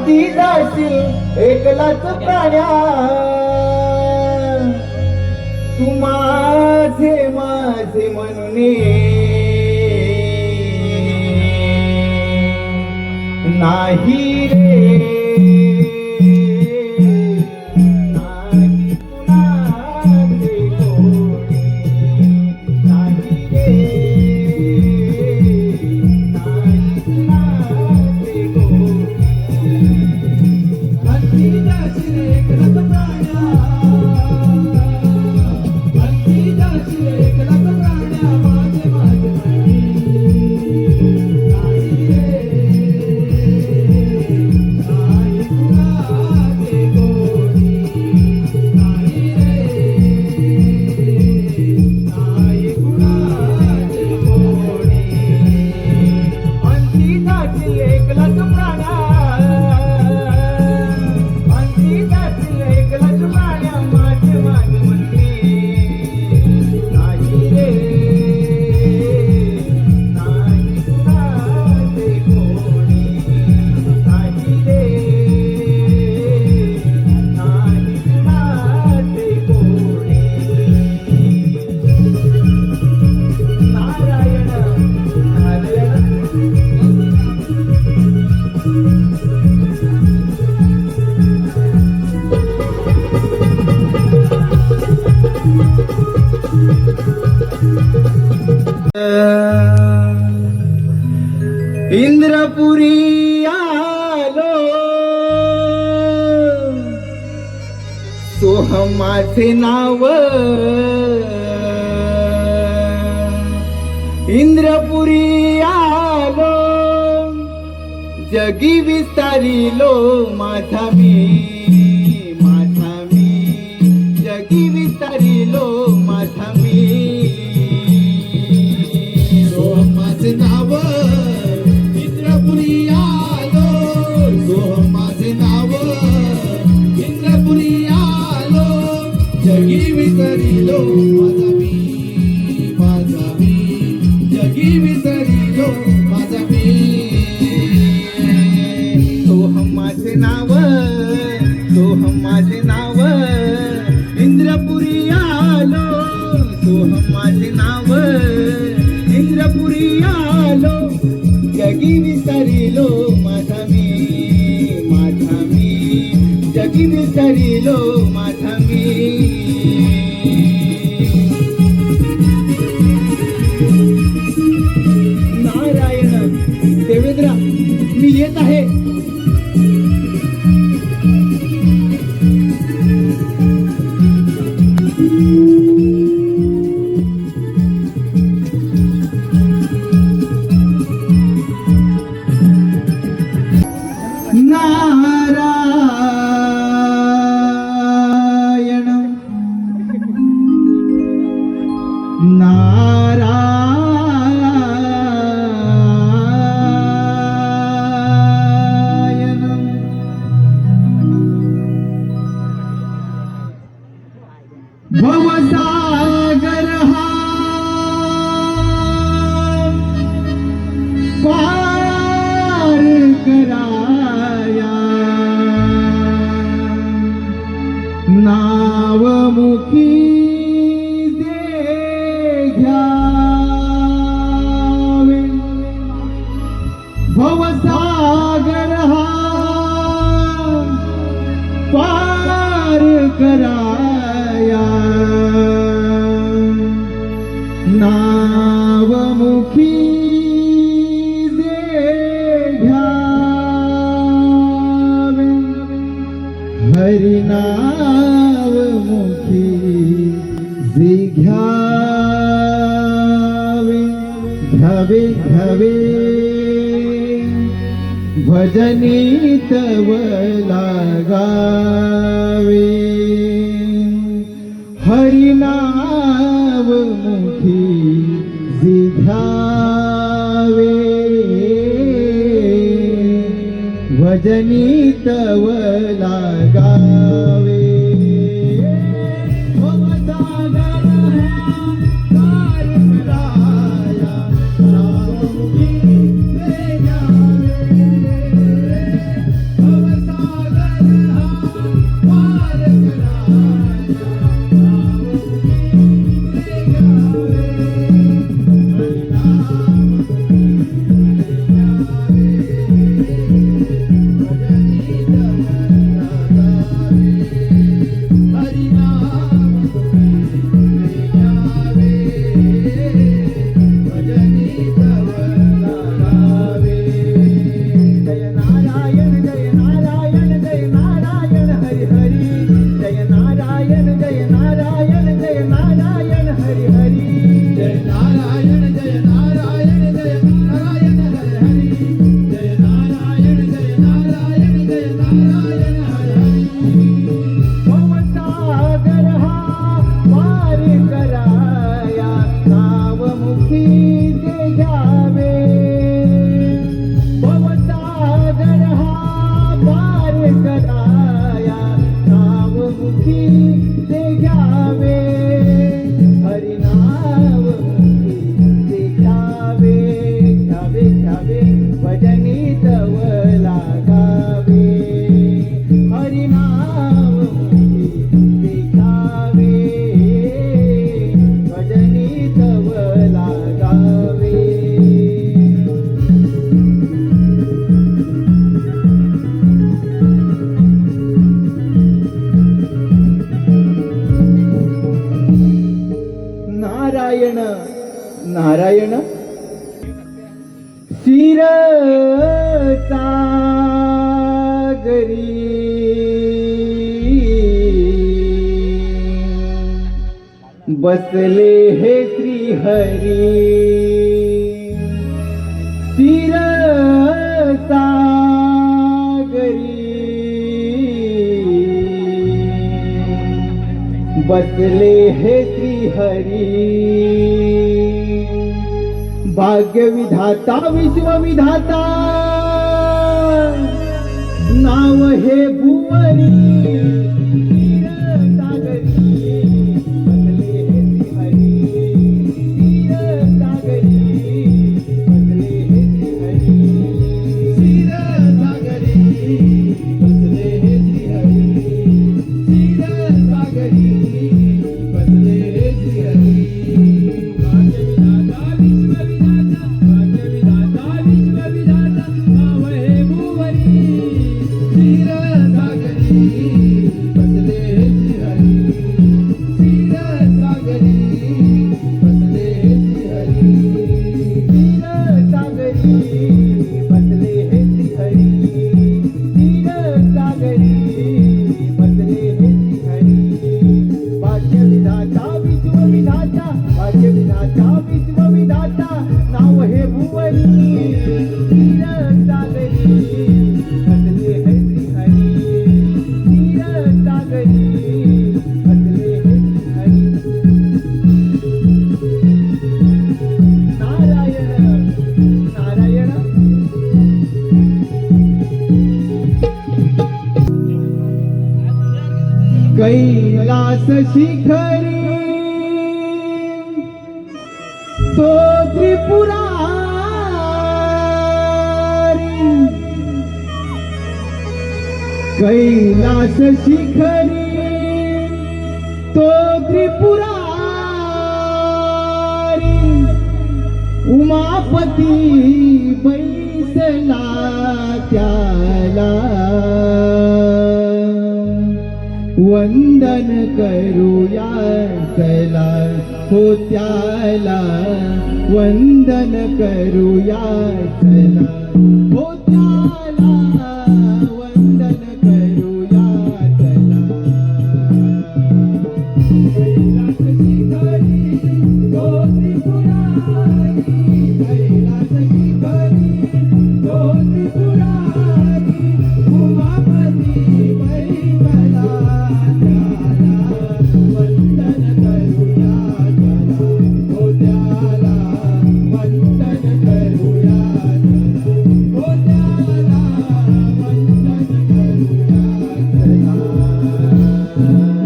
अंती जाशील एकलाच प्राण्या तू माझे माझे म्हणून नाही रे नाही कुणाचे कोणी नाही रे नाही कुणाचे कोणी अंती जाशील एकलाच प्राण्या अंती जाशील एकलाच प्राण्या माझे माझे इंद्रपुरी आलो सोहमाचे नाव इंद्रपुरी आलो जगी विस्तारिलो माझा मी जगी विस्तारिलो माझा मी सोहमाचे नाव इंद्रपुरी आलो सोहमाचे नाव इंद्रपुरी आलो जगी विसरिलो माझा मी जगी विसरिलो माझा मी सोहमाचे नाव इंद्रपुरी आलो सोहमाचे नाव इंद्रपुरी आलो जगी विसरिलो माझा मी जगी विसरिलो माझा मी नारायण देवेंद्र मी येत आहे भवसागर हा पार कराया नावमुखी दे घ्यावे भवसागर हा पार कराया नावमुखी दे घ्यावे हरिनावमुखी जे घ्यावे घ्यावे घ्यावे भजनी तव लागावे हरिनावमुखी जे घ्यावे भजनी तव लागावे तीर बसले हे श्री हरी तीर बसले हे श्री हरी भाग्य विधाता विश्वविधाता नाव हे भुवरी नाव हे भुवरी तीर सागरी बसले हे श्री हरी तीर सागरी बसले हे श्री हरी नारायण नारायण कैलास शिखरी तो त्रिपुरारी कैलास शिखरी तो त्रिपुरारी उमापती बैसला त्याला वंदन करूया चला हो त्याला वंदन करूया चला हो त्याला वंदन करूया चला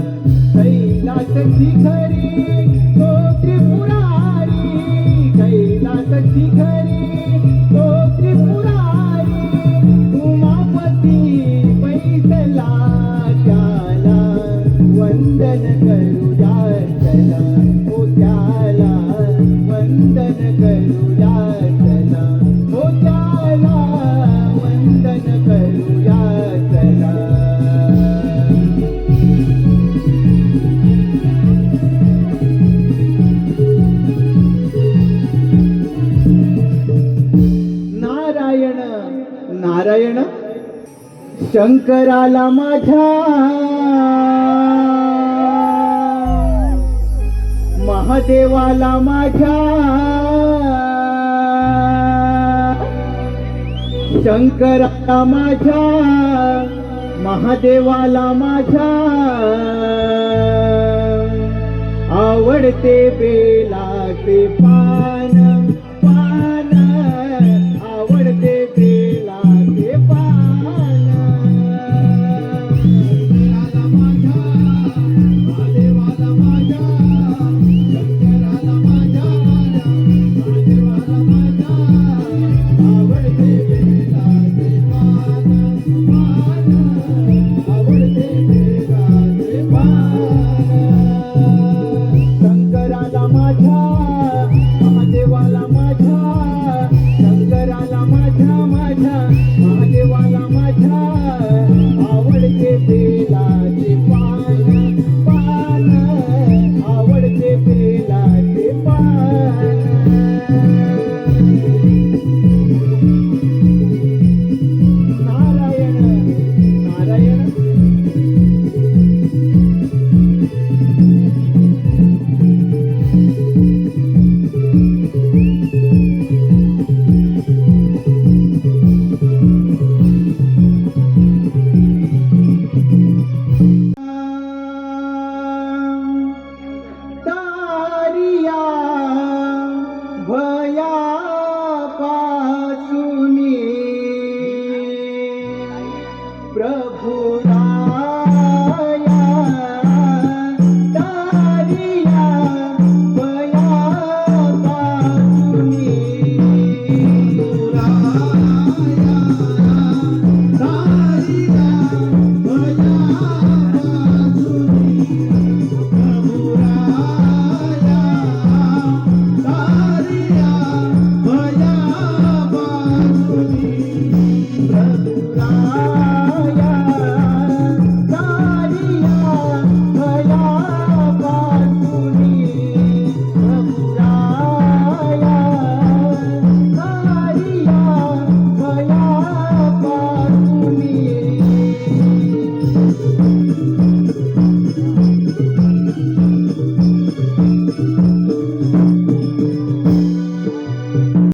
कैलास शिखरी तो त्रिपुरारी कैलास शिखरी तो त्रिपुरारी उमापती बैसला वंदन करूया चला हो त्याला वंदन करूया चला हो त्याला वंदन करूया चला नारायण नारायण शंकराला माझ्या महादेवाला माझ्या शंकराला माझ्या महादेवाला माझ्या आवडते बेलाचे पान